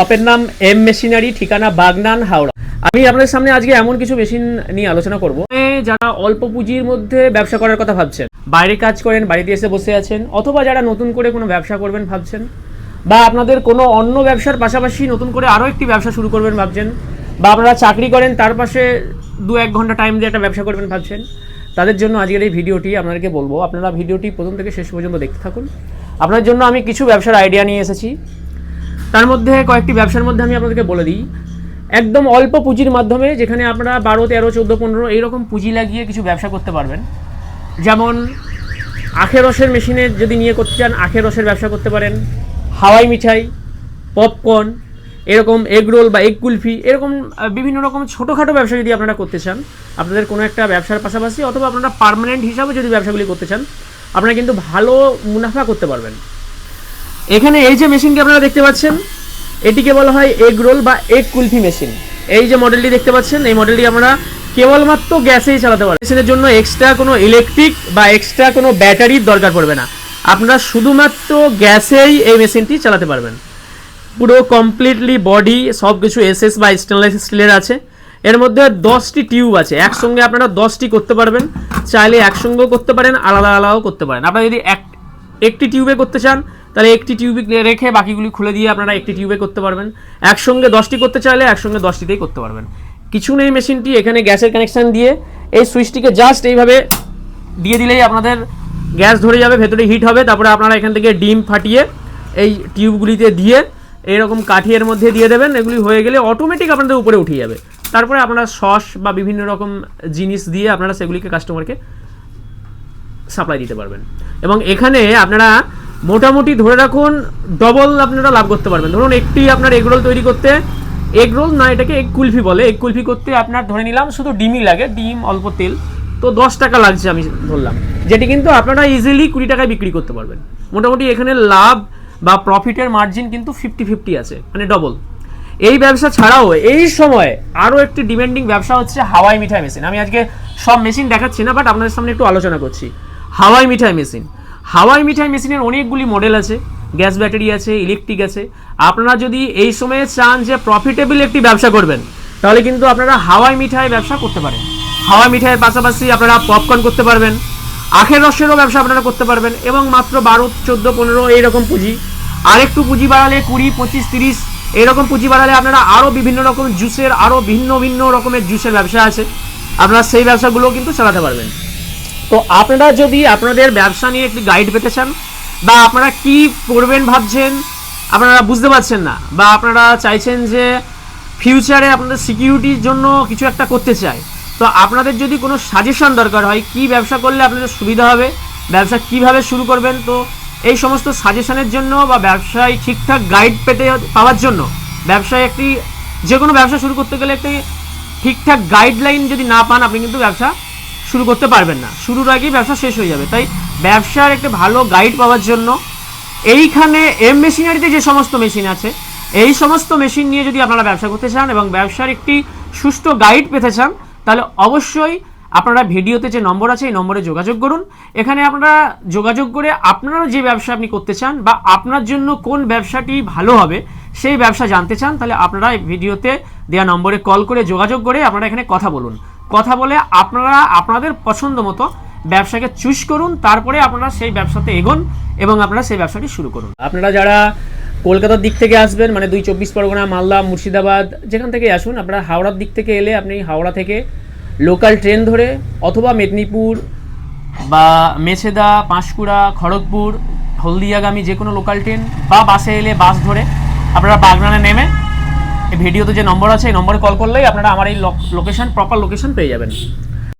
শপের নাম M machinery, ঠিকানা বাগনান, হাওড়া। আমি আপনাদের সামনে আজকে এমন কিছু মেশিন নিয়ে আলোচনা করব যারা অল্প পুঁজির মধ্যে ব্যবসা করার কথা ভাবছেন, বাইরে কাজ করেন, বাড়িতে এসে বসে আছেন, অথবা যারা নতুন করে কোনো ব্যবসা করবেন ভাবছেন, বা আপনাদের কোনো অন্য ব্যবসার পাশাপাশি নতুন করে আরও একটি ব্যবসা শুরু করবেন ভাবছেন, বা আপনারা চাকরি করেন তার পাশে 2-1 ঘন্টা টাইম দিয়ে একটা ব্যবসা করবেন ভাবছেন, তাদের জন্য আজকের এই ভিডিওটি আপনাদেরকে বলবো। আপনারা ভিডিওটি প্রথম থেকে শেষ পর্যন্ত দেখতে থাকুন। আপনার জন্য আমি কিছু ব্যবসার আইডিয়া নিয়ে এসেছি। তার মধ্যে কয়েকটি ব্যবসার মধ্যে আমি আপনাদেরকে বলে দিই, একদম অল্প পুঁজির মাধ্যমে, যেখানে আপনারা 12, 13, 14, 15 এইরকম পুঁজি লাগিয়ে কিছু ব্যবসা করতে পারবেন। যেমন আখের রসের মেশিনে যদি নিয়ে করতে চান, আখের রসের ব্যবসা করতে পারেন। হাওয়াই মিঠাই, পপকর্ন, এরকম এগ রোল বা এগ কুলফি, এরকম বিভিন্ন রকম ছোটোখাটো ব্যবসা যদি আপনারা করতে চান, আপনাদের কোনো একটা ব্যবসার পাশাপাশি, অথবা আপনারা পার্মানেন্ট হিসাবে যদি ব্যবসাগুলি করতে চান, আপনারা কিন্তু ভালো মুনাফা করতে পারবেন। এখানে এই যে মেশিনটি আপনারা দেখতে পাচ্ছেন, এটিকে বলা হয় এগ রোল বা এগ কুলফি মেশিন। এই যে মডেলটি দেখতে পাচ্ছেন, এই মডেলটি আমরা কেবলমাত্র গ্যাসেই চালাতে পারি। মেশিনের জন্য এক্সট্রা কোনো ইলেকট্রিক বা এক্সট্রা কোনো ব্যাটারির দরকার পড়বে না। আপনারা শুধুমাত্র গ্যাসেই এই মেশিনটি চালাতে পারবেন। পুরো কমপ্লিটলি বডি সব কিছু এসএস বা স্টেনলেস স্টিলের আছে। এর মধ্যে 10টি টিউব আছে। একসঙ্গে আপনারা 10টি করতে পারবেন। চাইলে একসঙ্গেও করতে পারেন, আলাদা আলাদাও করতে পারেন। আপনারা যদি একটি টিউবে করতে চান, তাহলে একটি টিউবে রেখে বাকিগুলি খুলে দিয়ে আপনারা একটি টিউবে করতে পারবেন। একসঙ্গে 10টি করতে চাইলে একসঙ্গে 10টিতেই করতে পারবেন। কিছু নেই মেশিনটি, এখানে গ্যাসের কানেকশান দিয়ে এই সুইচটিকে জাস্ট এইভাবে দিয়ে দিলেই আপনাদের গ্যাস ধরে যাবে, ভেতরে হিট হবে। তারপরে আপনারা এখান থেকে ডিম ফাটিয়ে এই টিউবগুলিতে দিয়ে এরকম কাঠিয়ের মধ্যে দিয়ে দেবেন। এগুলি হয়ে গেলে অটোমেটিক আপনাদের উপরে উঠে যাবে। তারপরে আপনারা সস বা বিভিন্ন রকম জিনিস দিয়ে আপনারা সেগুলিকে কাস্টমারকে সাপ্লাই দিতে পারবেন। এবং এখানে আপনারা মোটামুটি ধরে রাখুন ডবল আপনারা লাভ করতে পারবেন। ধরুন একটি আপনার এগ রোল তৈরি করতে, এগ রোল না, এটাকে এগ কুলফি বলে, এগ কুলফি করতে আপনার ধরে নিলাম শুধু ডিমই লাগে, ডিম অল্প তেল, তো 10 টাকা লাগছে আমি ধরলাম, যেটি কিন্তু আপনারা ইজিলি 20 টাকায় বিক্রি করতে পারবেন। মোটামুটি এখানে লাভ বা প্রফিটের মার্জিন কিন্তু 50-50 আছে, মানে ডবল। এই ব্যবসা ছাড়াও এই সময় আরও একটি ডিমান্ডিং ব্যবসা হচ্ছে হাওয়াই মিঠাই মেশিন। আমি আজকে সব মেশিন দেখাচ্ছি না, বাট আপনাদের সামনে একটু আলোচনা করছি। হাওয়াই মিঠাই মেশিন, হাওয়াই মিঠাই মেশিনের অনেকগুলি মডেল আছে, গ্যাস ব্যাটারি আছে, ইলেকট্রিক আছে। আপনারা যদি এই সময়ে চান যে প্রফিটেবল একটি ব্যবসা করবেন, তাহলে কিন্তু আপনারা হাওয়াই মিঠাই ব্যবসা করতে পারেন। হাওয়াই মিঠাইয়ের পাশাপাশি আপনারা পপকর্ন করতে পারবেন, আখের রসেরও ব্যবসা আপনারা করতে পারবেন, এবং মাত্র 12, 14, 15 এইরকম পুঁজি। আরেকটু পুঁজি বাড়ালে 20, 25, 30 এইরকম পুঁজি বাড়ালে আপনারা আরও বিভিন্ন রকম জুসের, আরও ভিন্ন ভিন্ন রকমের জুসের ব্যবসা আছে, আপনারা সেই ব্যবসাগুলোও কিন্তু চালাতে পারবেন। তো আপনারা যদি আপনাদের ব্যবসা নিয়ে একটি গাইড পেতে চান, বা আপনারা কি করবেন ভাবছেন, আপনারা বুঝতে পারছেন না, বা আপনারা চাইছেন যে ফিউচারে আপনাদের সিকিউরিটির জন্য কিছু একটা করতে চায়, তো আপনাদের যদি কোনো সাজেশন দরকার হয় কি ব্যবসা করলে আপনাদের সুবিধা হবে, ব্যবসা কিভাবে শুরু করবেন, তো এই সমস্ত সাজেশনের জন্য বা ব্যবসায় ঠিকঠাক গাইড পাওয়ার জন্য, ব্যবসায় একটি যে কোনো ব্যবসা শুরু করতে গেলে একটি ঠিকঠাক গাইডলাইন যদি না পান, আপনি কিন্তু ব্যবসা শুরু করতে পারবেন না। শুরুর আগেই ব্যবসা শেষ হয়ে যাবে। তাই ব্যবসার একটা ভালো গাইড পাওয়ার জন্য এইখানে এম মেশিনারিতে যে সমস্ত মেশিন আছে, এই সমস্ত মেশিন নিয়ে যদি আপনারা ব্যবসা করতে চান এবং ব্যবসার একটি সুষ্ঠু গাইড পেতে চান, তাহলে অবশ্যই আপনারা ভিডিওতে যে নম্বর আছে এই নম্বরে যোগাযোগ করুন। এখানে আপনারা যোগাযোগ করে আপনারা যে ব্যবসা আপনি করতে চান বা আপনার জন্য কোন ব্যবসাটি ভালো হবে সেই ব্যবসা জানতে চান, তাহলে আপনারা এই ভিডিওতে দেওয়া নম্বরে কল করে যোগাযোগ করে আপনারা এখানে কথা বলুন। কথা বলে আপনারা আপনাদের পছন্দ মতো ব্যবসাকে চুজ করুন, তারপরে আপনারা সেই ব্যবসাতে এগোন এবং আপনারা সেই ব্যবসাটি শুরু করুন। আপনারা যারা কলকাতার দিক থেকে আসবেন, মানে 2 24 পরগনা, মালদা, মুর্শিদাবাদ, যেখান থেকে আসুন, আপনারা হাওড়ার দিক থেকে এলে আপনি হাওড়া থেকে লোকাল ট্রেন ধরে, অথবা মেদিনীপুর বা মেছেদা, পাঁশকুড়া, খড়গপুর, হলদিয়াগামী যে কোনো লোকাল ট্রেন বা বাসে এলে বাস ধরে আপনারা বাগনানে নেমে এই ভিডিওতে যে নম্বর আছে এই নম্বরে কল করলেই আপনারা আমার এই লোকেশন, প্রপার লোকেশন পেয়ে যাবেন।